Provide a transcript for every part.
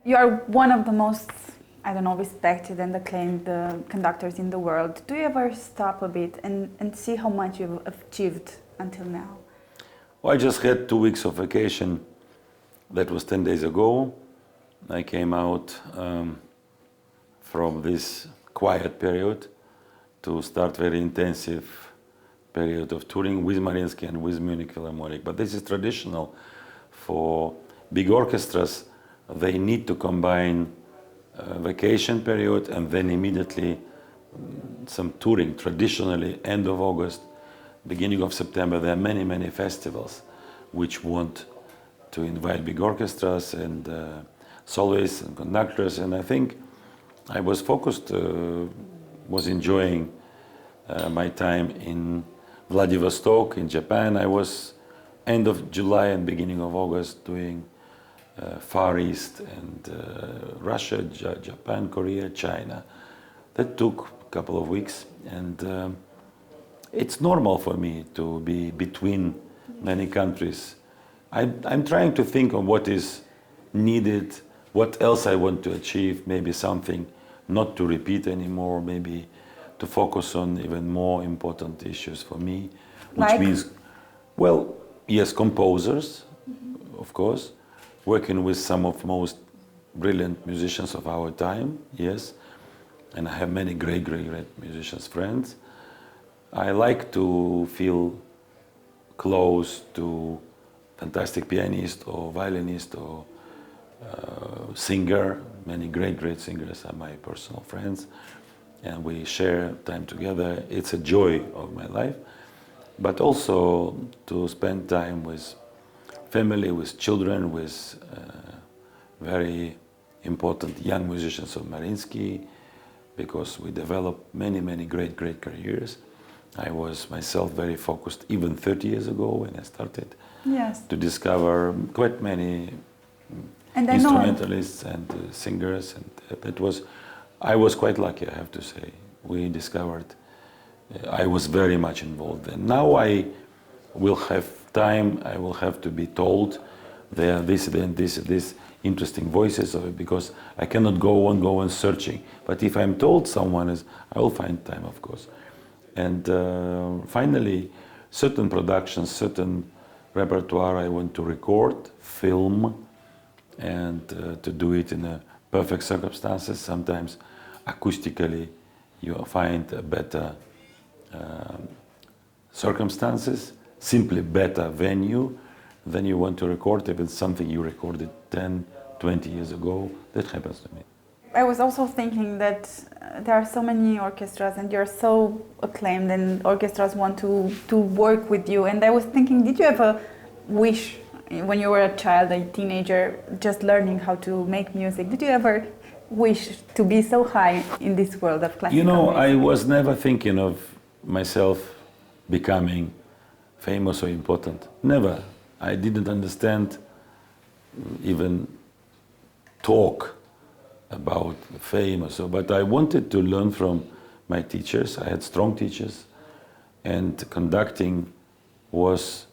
You are one of the most, I don't know, respected and acclaimed conductors in the world. Do you ever stop a bit and see how much you've achieved until now? Well, I just had 2 weeks of vacation. That was 10 days ago. I came out from this quiet period to start very intensive period of touring with Mariinsky and with Munich Philharmonic. But this is traditional for big orchestras. They need to combine vacation period and then immediately some touring. Traditionally, end of August, beginning of September, there are many, many festivals which want to invite big orchestras and soloists and conductors. And I think I was focused, was enjoying my time in Vladivostok in Japan. I was end of July and beginning of August doing Far East and Russia, Japan, Korea, China. That took a couple of weeks, and it's normal for me to be between many countries. I'm trying to think of what is needed, what else I want to achieve, maybe something not to repeat anymore, maybe to focus on even more important issues for me, which means, well, yes, composers, of course, working with some of the most brilliant musicians of our time, yes, and I have many great, great, great musicians, friends. I like to feel close to fantastic pianist or violinist or singer. Many great, great singers are my personal friends, and we share time together. It's a joy of my life, but also to spend time with family, with children, with very important young musicians of Mariinsky, because we developed many, many great, great careers. I was myself very focused even 30 years ago when I started to discover quite many instrumentalists and singers, and I was quite lucky, I have to say. We discovered, I was very much involved, and now I will have time, I will have to be told there are this interesting voices of it, because I cannot go on searching. But if I'm told someone is, I will find time, of course. And finally, certain productions, certain repertoire I want to record, film, and to do it in a perfect circumstances. Sometimes acoustically you find better circumstances, simply better venue. Then you want to record if it's something you recorded 10, 20 years ago. That happens to me. I was also thinking that there are so many orchestras and you're so acclaimed and orchestras want to work with you. And I was thinking, did you ever wish, when you were a child, a teenager, just learning how to make music, did you ever wish to be so high in this world of classical music? I was never thinking of myself becoming famous or important. Never. I didn't understand even talk about fame or so, but I wanted to learn from my teachers. I had strong teachers, and conducting was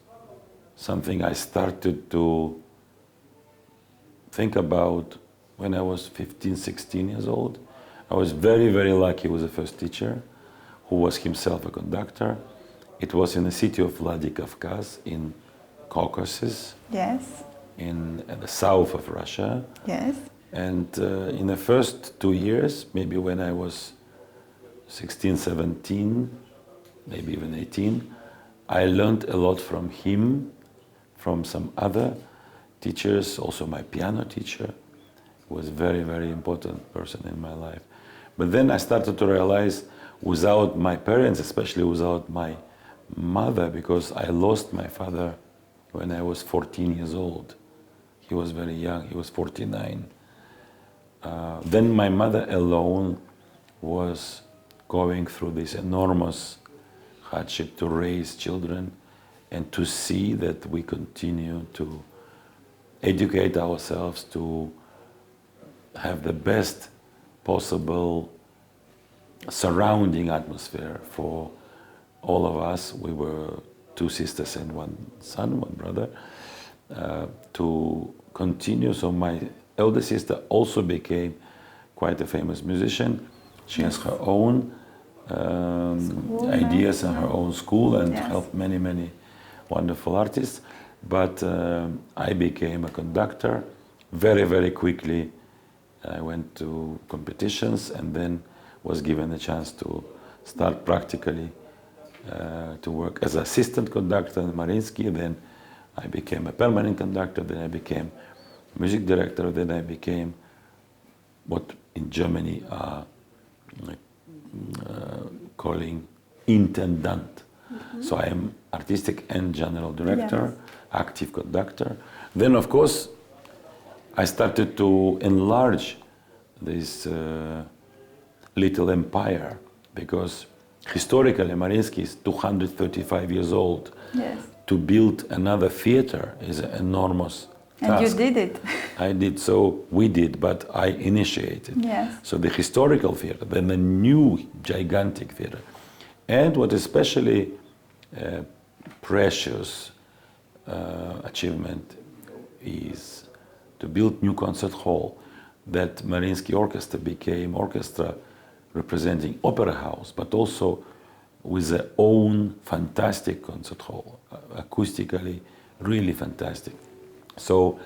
something I started to think about when I was 15, 16 years old. I was very, very lucky with the first teacher, who was himself a conductor. It was in the city of Vladikavkaz in Caucasus. Yes. In the south of Russia. Yes. And in the first 2 years, maybe when I was 16, 17, maybe even 18, I learned a lot from him, from some other teachers, also my piano teacher was a very, very important person in my life. But then I started to realize, without my parents, especially without my mother, because I lost my father when I was 14 years old. He was very young, he was 49. Then my mother alone was going through this enormous hardship to raise children and to see that we continue to educate ourselves, to have the best possible surrounding atmosphere for all of us. We were 2 sisters and 1 son, 1 brother, to continue. So my elder sister also became quite a famous musician. She has her own ideas and her own school and helped many, many wonderful artists. But I became a conductor. Very, very quickly I went to competitions and then was given a chance to start practically to work as assistant conductor in Mariinsky. Then I became a permanent conductor, then I became music director, then I became what in Germany are calling intendant. So I am artistic and general director, active conductor. Then of course I started to enlarge this little empire, because historically Mariinsky is 235 years old. Yes. To build another theater is an enormous task. And you did it. I did, so we did, but I initiated. Yes. So the historical theater, then the new gigantic theater. And what especially precious achievement is to build new concert hall. That Mariinsky Orchestra became orchestra representing opera house, but also with their own fantastic concert hall, acoustically really fantastic. So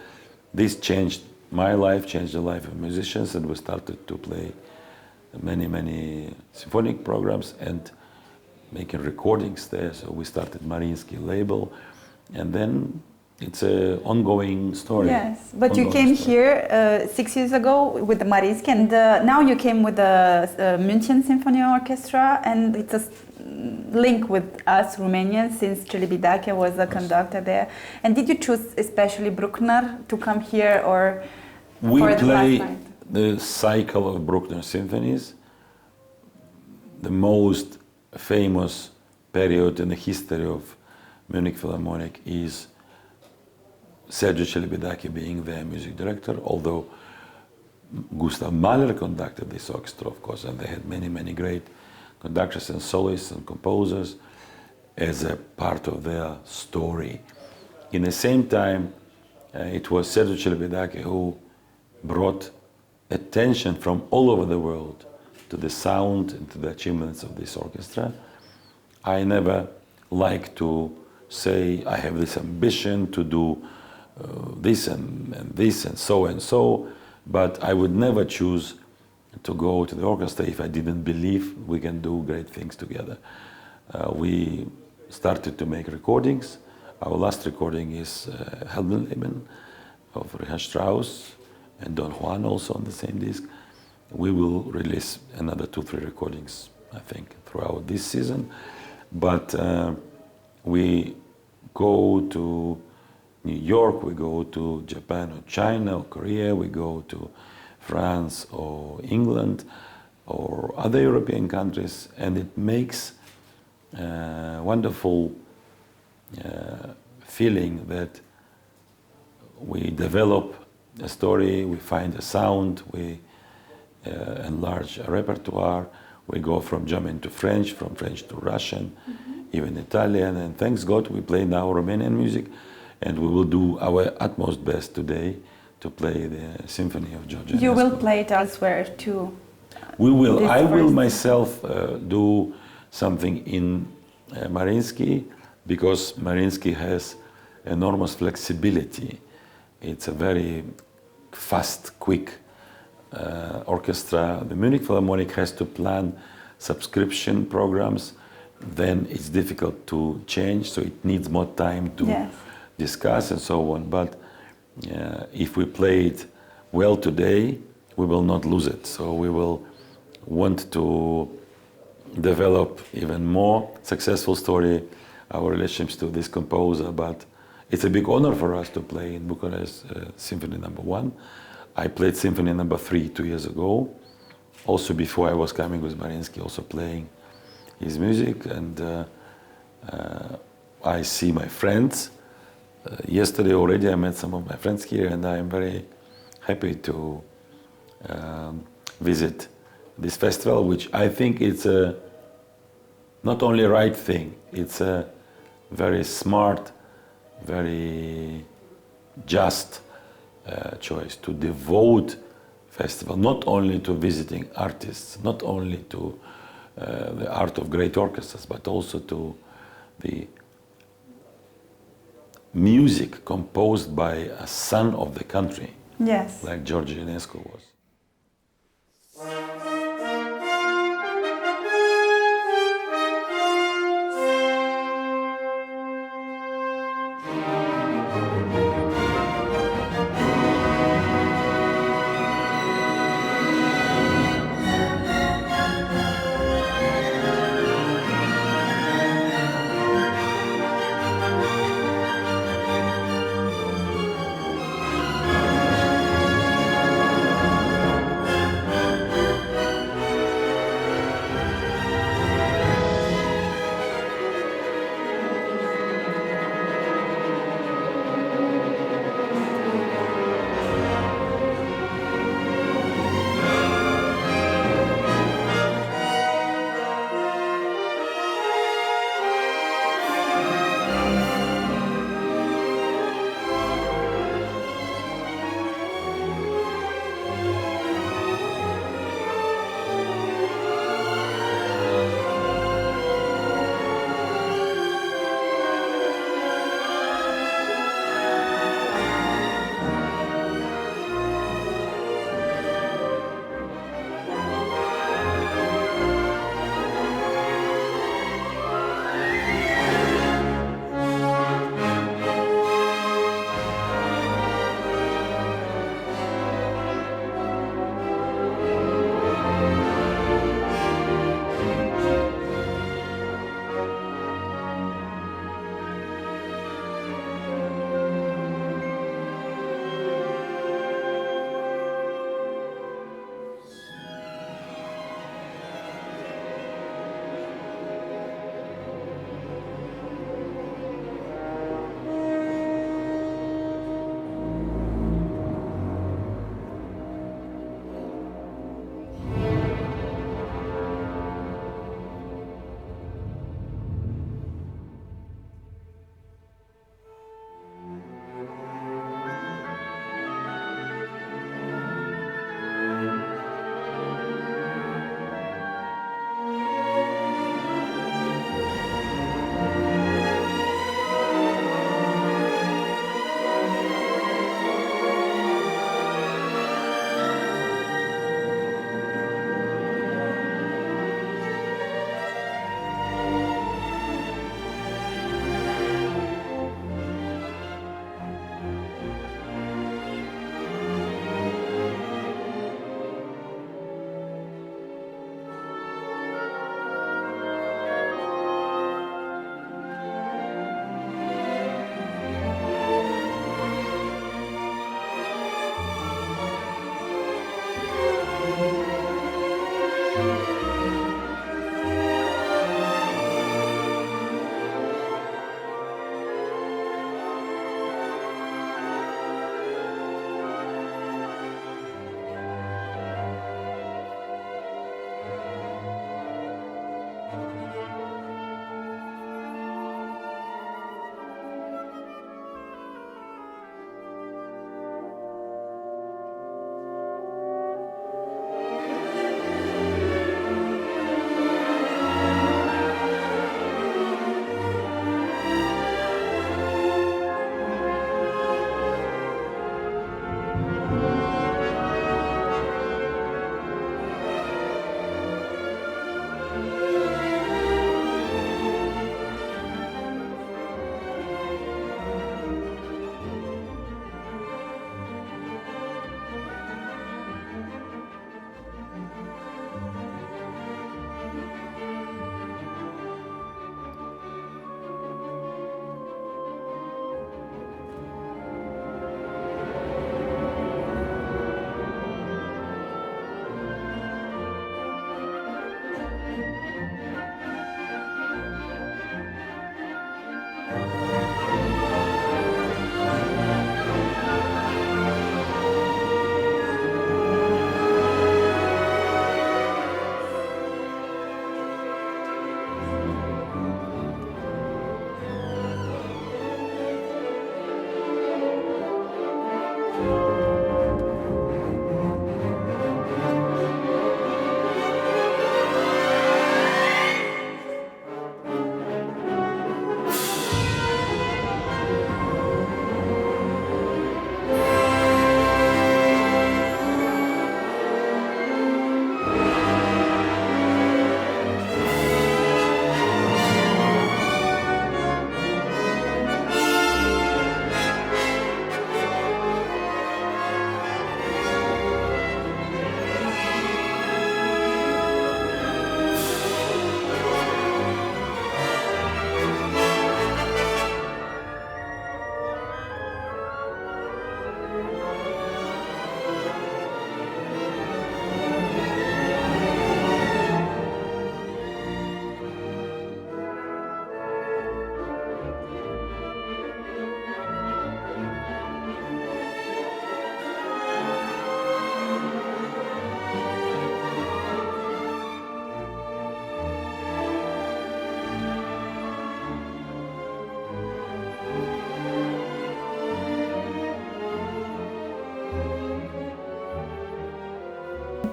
this changed my life, changed the life of musicians, and we started to play many, many symphonic programs and making recordings there. So we started Mariinsky label, and then it's an ongoing story. Yes, but you came here 6 years ago with the Mariinsky, and now you came with the München Symphony Orchestra, and it's a link with us Romanians since Celibidache was a conductor there. And did you choose especially Bruckner to come here, or we for the play last night? The cycle of Bruckner symphonies, the most famous period in the history of Munich Philharmonic is Sergio Celibidache being their music director, although Gustav Mahler conducted this orchestra, of course, and they had many, many great conductors and soloists and composers as a part of their story. In the same time, it was Sergio Celibidache who brought attention from all over the world to the sound and to the achievements of this orchestra. I never like to say I have this ambition to do this and this and so, but I would never choose to go to the orchestra if I didn't believe we can do great things together. We started to make recordings. Our last recording is Heldenleben of Richard Strauss and Don Juan also on the same disc. We will release another 2-3 recordings, I think, throughout this season. But we go to New York, we go to Japan or China or Korea, we go to France or England or other European countries, and it makes a wonderful feeling that we develop a story, we find a sound, we enlarge a repertoire, we go from German to French, from French to Russian, even Italian, and thanks God we play now Romanian music, and we will do our utmost best today to play the Symphony of George Enescu. You will play it elsewhere too. We will. I will myself do something in Mariinsky, because Mariinsky has enormous flexibility. It's a very fast, quick orchestra. The Munich Philharmonic has to plan subscription programs. Then it's difficult to change, so it needs more time to discuss and so on. But if we play it well today, we will not lose it. So we will want to develop even more successful story, our relationships to this composer. But it's a big honor for us to play in Bucharest Symphony No. 1. I played Symphony No. 3 2 years ago, also before I was coming with Mariinsky, also playing his music, and I see my friends. Yesterday already I met some of my friends here, and I am very happy to visit this festival, which I think it's a not only right thing, it's a very smart, very just choice to devote festival not only to visiting artists, not only to the art of great orchestras, but also to the music composed by a son of the country, Yes. like George Enescu was.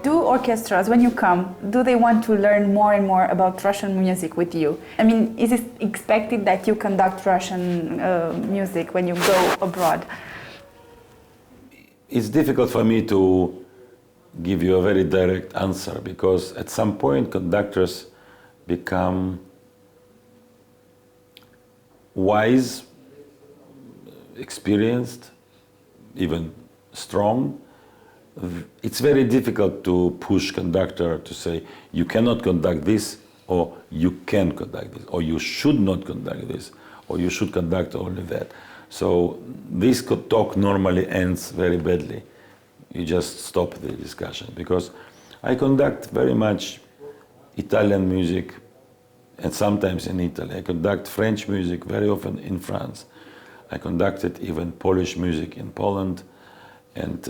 do orchestras, when you come, do they want to learn more and more about Russian music with you? I mean, is it expected that you conduct Russian music when you go abroad? It's difficult for me to give you a very direct answer, because at some point conductors become wise, experienced, even strong. It's very difficult to push conductor to say you cannot conduct this, or you can conduct this, or you should not conduct this, or you should conduct only that. So this talk normally ends very badly. You just stop the discussion, because I conduct very much Italian music, and sometimes in Italy. I conduct French music very often in France. I conducted even Polish music in Poland, and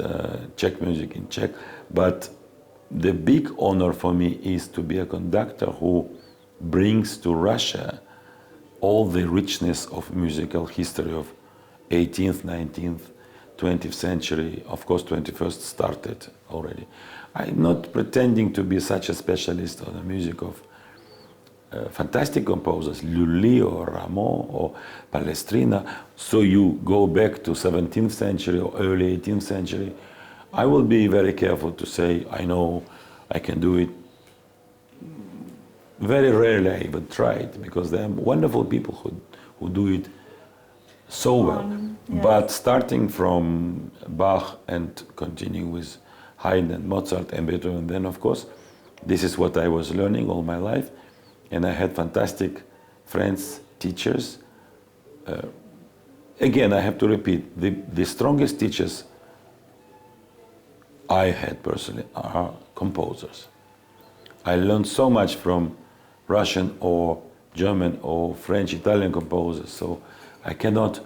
Czech music in Czech. But the big honor for me is to be a conductor who brings to Russia all the richness of musical history of 18th, 19th, 20th century. Of course, 21st started already. I'm not pretending to be such a specialist on the music of fantastic composers, Lully or Rameau or Palestrina. So you go back to 17th century or early 18th century. I will be very careful to say, I know, I can do it. Very rarely I even try it, because there are wonderful people who do it so well. Yes. But starting from Bach and continuing with Haydn and Mozart and Beethoven, then of course, this is what I was learning all my life. And I had fantastic friends, teachers. Again, I have to repeat, the strongest teachers I had personally are composers. I learned so much from Russian or German or French, Italian composers, so I cannot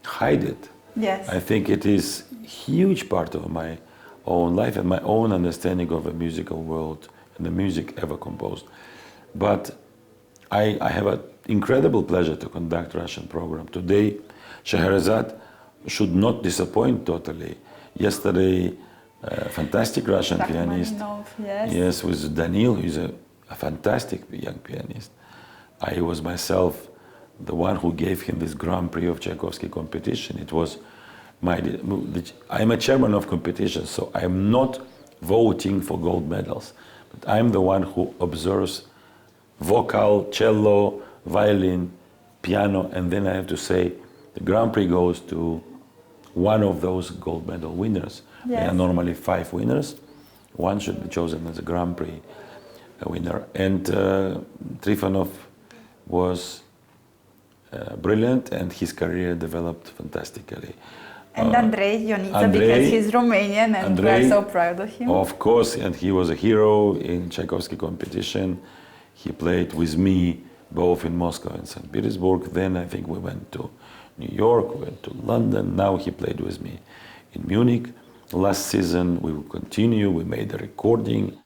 hide it. Yes. I think it is a huge part of my own life and my own understanding of the musical world and the music ever composed. But I have an incredible pleasure to conduct Russian program. Today, Scheherazade should not disappoint totally. Yesterday, fantastic Russian pianist. Yes. Yes, with Danil, who's a fantastic young pianist. I was myself the one who gave him this Grand Prix of Tchaikovsky competition. It was I'm a chairman of competition, so I'm not voting for gold medals, but I'm the one who observes vocal, cello, violin, piano, and then I have to say the Grand Prix goes to one of those gold medal winners. Yes. There are normally 5 winners. One should be chosen as a Grand Prix winner. And Trifonov was brilliant, and his career developed fantastically. And Andrei Ionita, because he's Romanian, and we're so proud of him. Of course, and he was a hero in Tchaikovsky competition. He played with me both in Moscow and St. Petersburg. Then I think we went to New York, we went to London. Now he played with me in Munich. Last season we will continue, we made a recording.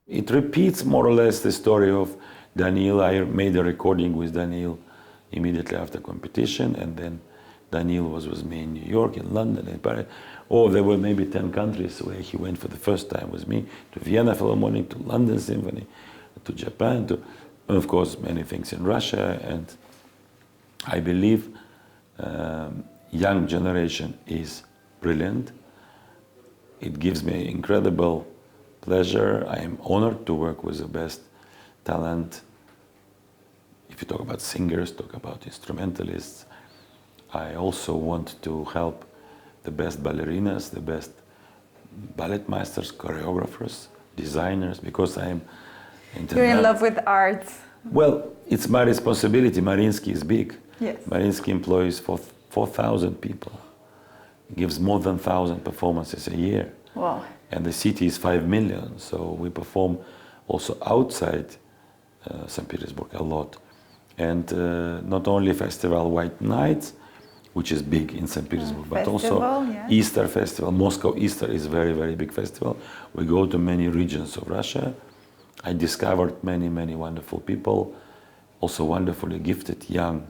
It repeats more or less the story of Daniil. I made a recording with Daniil immediately after competition, and then Daniil was with me in New York, in London, in Paris. Oh, there were maybe 10 countries where he went for the first time with me, to Vienna Philharmonic, to London Symphony, to Japan, to, and of course, many things in Russia. And I believe young generation is brilliant. It gives me incredible pleasure. I am honored to work with the best talent. If you talk about singers, talk about instrumentalists. I also want to help the best ballerinas, the best ballet masters, choreographers, designers, because I am You're in love with art. Well, it's my responsibility. Mariinsky is big. Yes. Mariinsky employs 4,000 people. Gives more than 1,000 performances a year. Wow. And the city is 5 million, so we perform also outside St. Petersburg a lot. And not only Festival White Nights, which is big in St. Petersburg, but also yeah. Easter Festival. Moscow Easter is a very, very big festival. We go to many regions of Russia. I discovered many, many wonderful people, also wonderfully gifted young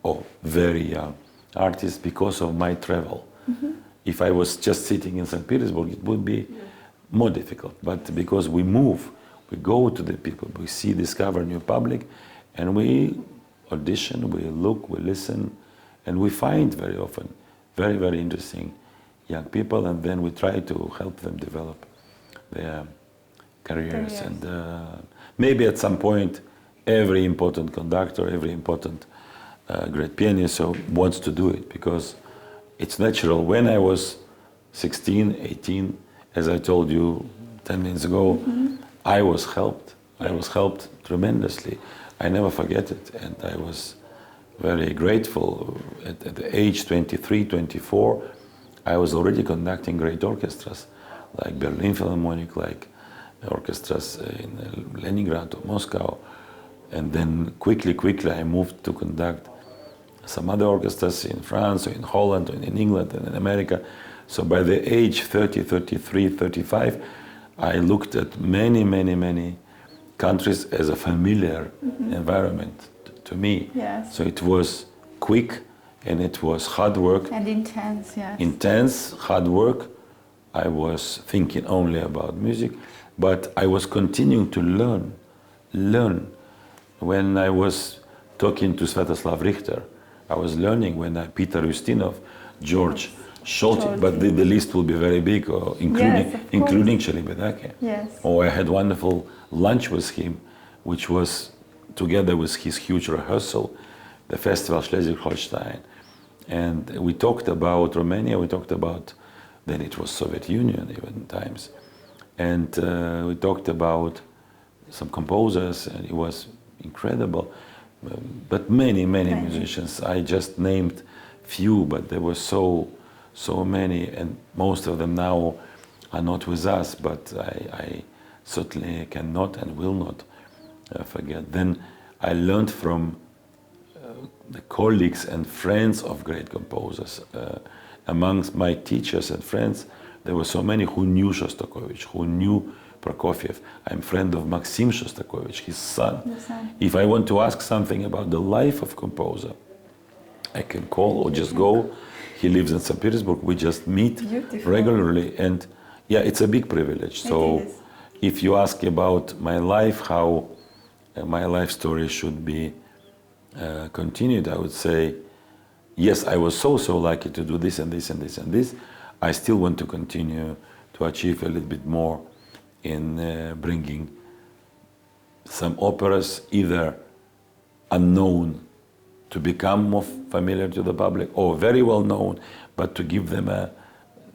or very young artists because of my travel. Mm-hmm. If I was just sitting in St. Petersburg, it would be more difficult. But because we move, we go to the people, we see, discover new public, and we audition, we look, we listen, and we find very often very, very interesting young people, and then we try to help them develop their careers. And maybe at some point, every important conductor, every important great pianist wants to do it, because it's natural. When I was 16, 18, as I told you 10 minutes ago, I was helped. I was helped tremendously. I never forget it, and I was very grateful. At the age 23, 24, I was already conducting great orchestras, like Berlin Philharmonic, like orchestras in Leningrad or Moscow. And then quickly I moved to conduct some other orchestras in France or in Holland or in England and in America. So by the age 30, 33, 35, I looked at many countries as a familiar environment to me. Yes. So it was quick, and it was hard work. And intense, yes. Intense, hard work. I was thinking only about music, but I was continuing to learn. When I was talking to Sviatoslav Richter, I was learning when Peter Ustinov, George Scholti, but the list will be very big, or including Celibidache. Yes. Or I had wonderful lunch with him, which was together with his huge rehearsal, the Festival Schleswig-Holstein. And we talked about Romania, we talked about, then it was Soviet Union even times. And we talked about some composers, and it was incredible. But many musicians. I just named few, but there were so many, and most of them now are not with us, but I certainly cannot and will not forget. Then I learned from the colleagues and friends of great composers. Amongst my teachers and friends, there were so many who knew Shostakovich, who knew Prokofiev. I'm friend of Maxim Shostakovich, his son. If I want to ask something about the life of composer, I can call or just go. He lives in St. Petersburg. We just meet regularly, and yeah, it's a big privilege. So if you ask about my life, how my life story should be continued, I would say, yes, I was so lucky to do this and this and this and this. I still want to continue to achieve a little bit more in bringing some operas either unknown to become more familiar to the public, or very well known, but to give them a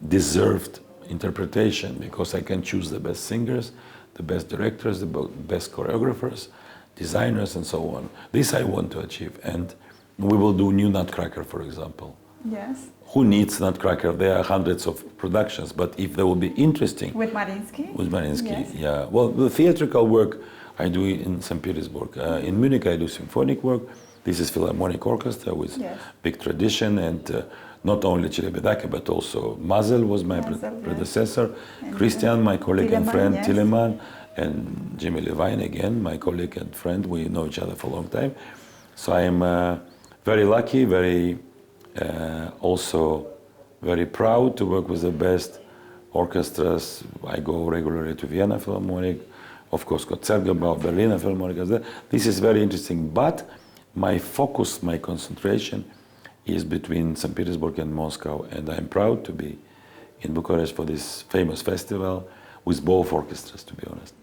deserved interpretation, because I can choose the best singers, the best directors, the best choreographers, designers, and so on. This I want to achieve, and we will do new Nutcracker, for example. Yes. Who needs Nutcracker? There are hundreds of productions, but if they will be interesting... With Mariinsky? With Mariinsky, yes. Yeah. Well, the theatrical work I do in St. Petersburg. In Munich I do symphonic work. This is Philharmonic Orchestra with big tradition, and not only Celibidache, but also Mazel was my predecessor, and Christian, my colleague and friend, Telemann, and Jimmy Levine again, my colleague and friend. We know each other for a long time. So I am very lucky, very also very proud to work with the best orchestras. I go regularly to Vienna Philharmonic, of course Concertgebouw, Berlin Philharmonic. This is very interesting, but my focus, my concentration is between St. Petersburg and Moscow, and I'm proud to be in Bucharest for this famous festival with both orchestras, to be honest.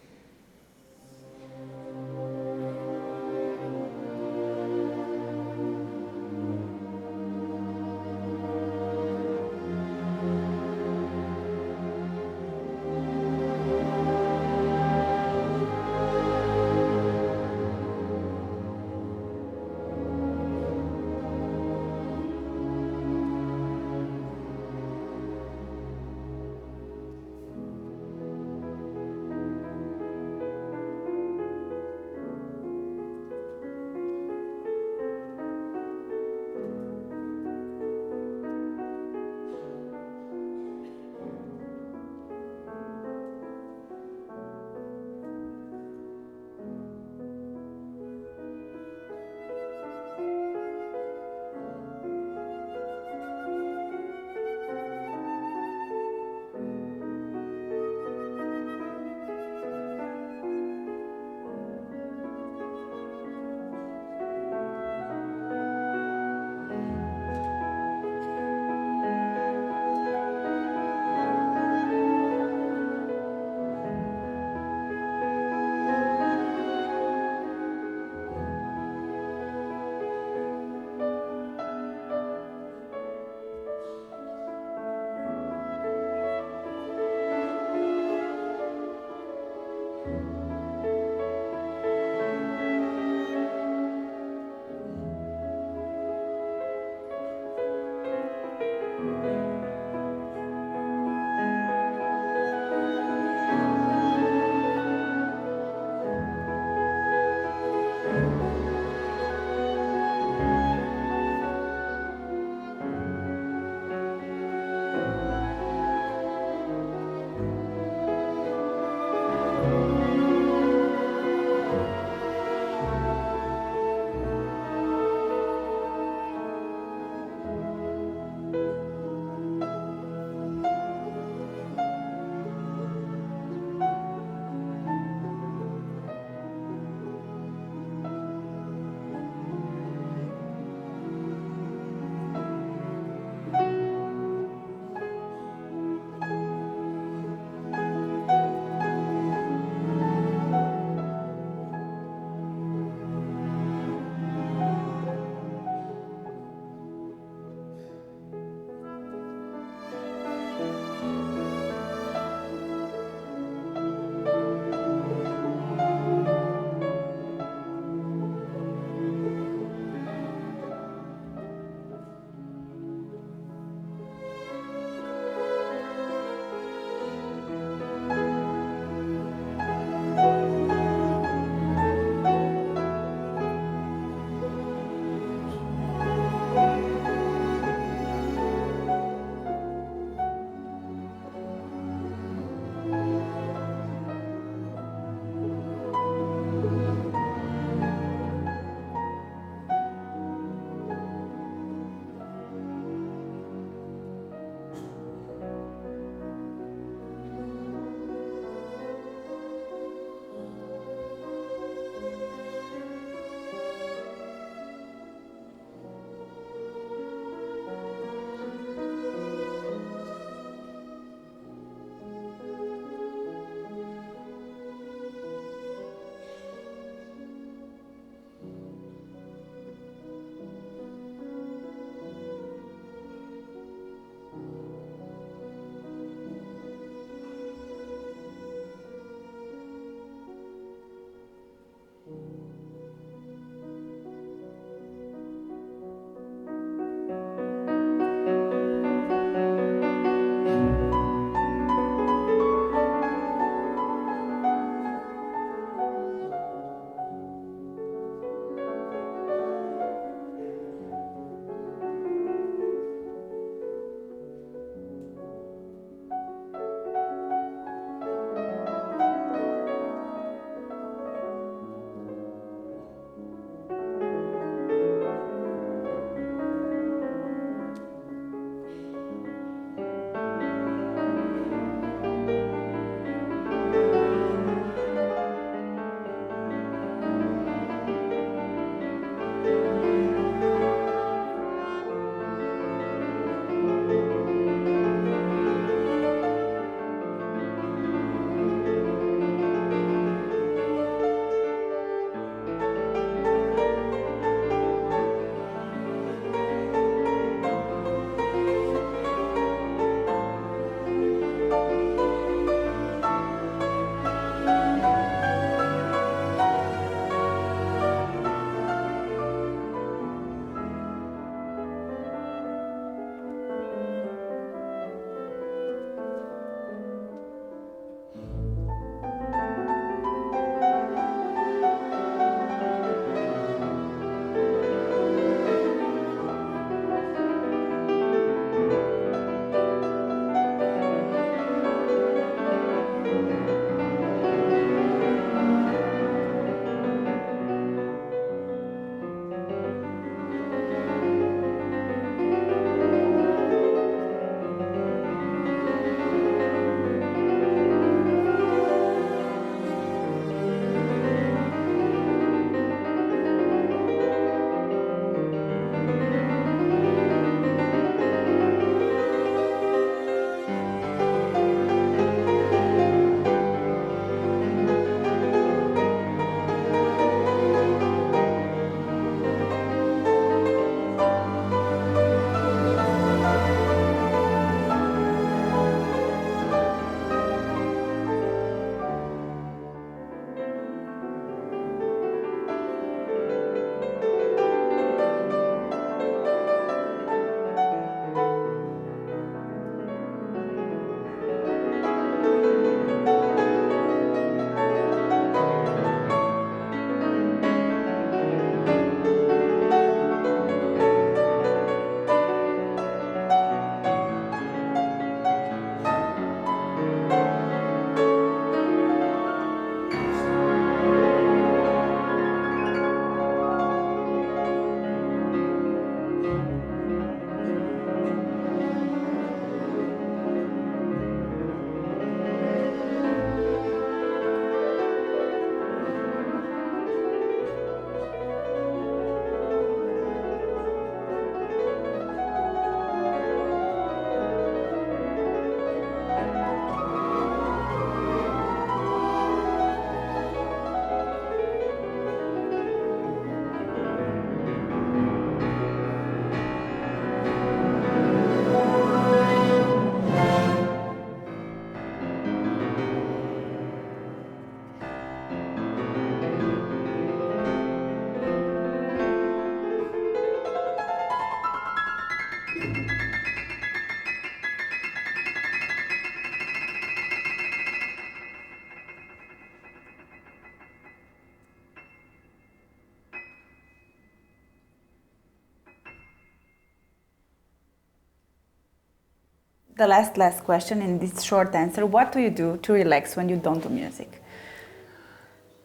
the last question in this short answer. What do you do to relax when you don't do music?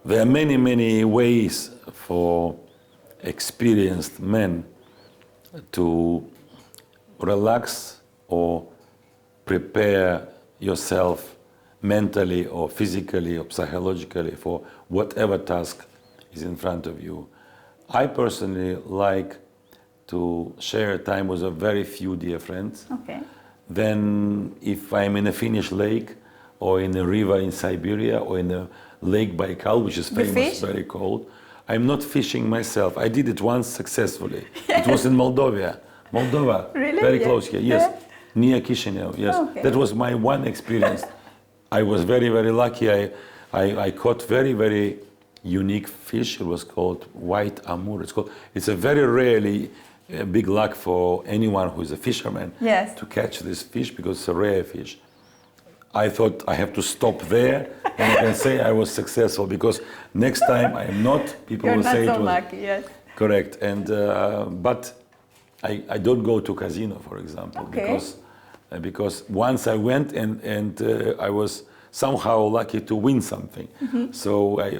There are many, many ways for experienced men to relax or prepare yourself mentally or physically or psychologically for whatever task is in front of you. I personally like to share time with a very few dear friends. Okay. Then if I'm in a Finnish lake or in a river in Siberia or in a Lake Baikal, which is famous, very cold, I'm not fishing myself. I did it once successfully. Yes. It was in Moldova, really? Very close here, yes, near Chisinau, yes. Okay. That was my one experience. I was very, very lucky. I caught very, very unique fish. It was called white amur. It's a very rarely big luck for anyone who is a fisherman to catch this fish because it's a rare fish. I thought I have to stop there and I can say I was successful because next time I am not. People will say it was lucky, yes. Correct. And but I don't go to casino, for example, because once I went and I was somehow lucky to win something. Mm-hmm. So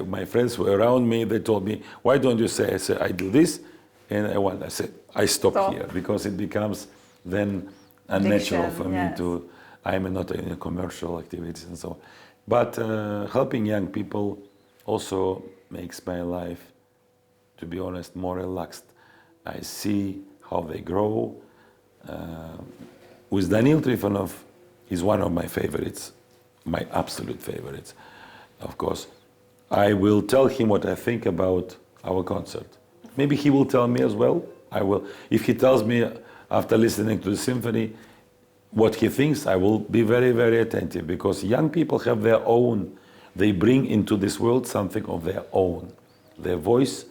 my friends were around me. They told me, "Why don't you say?" I said, "I do this," and I won. I said, "I stop here because it becomes then unnatural for me to." I'm not in commercial activities and so on. But helping young people also makes my life, to be honest, more relaxed. I see how they grow. With Daniil Trifonov, he's one of my favorites, my absolute favorites, of course. I will tell him what I think about our concert. Maybe he will tell me as well. I will. If he tells me after listening to the symphony, what he thinks, I will be very, very attentive because young people have their own, they bring into this world something of their own. Their voice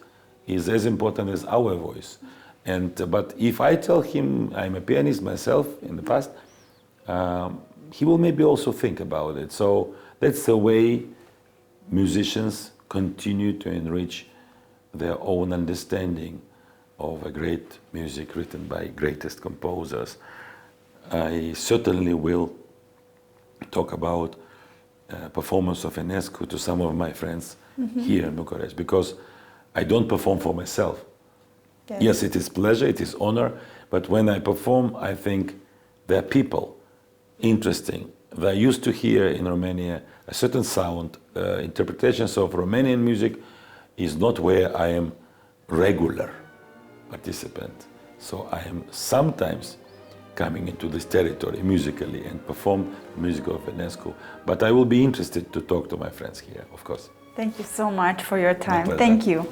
is as important as our voice. But if I tell him I'm a pianist myself in the past, he will maybe also think about it. So that's the way musicians continue to enrich their own understanding of a great music written by greatest composers. I certainly will talk about performance of Enescu to some of my friends here in Bucharest because I don't perform for myself. Yes, it is pleasure, it is honor, but when I perform, I think there are people interesting. They used to hear in Romania a certain sound. Interpretations of Romanian music is not where I am regular participant. So I am sometimes coming into this territory musically and perform music of Enescu. But I will be interested to talk to my friends here, of course. Thank you so much for your time. Thank you.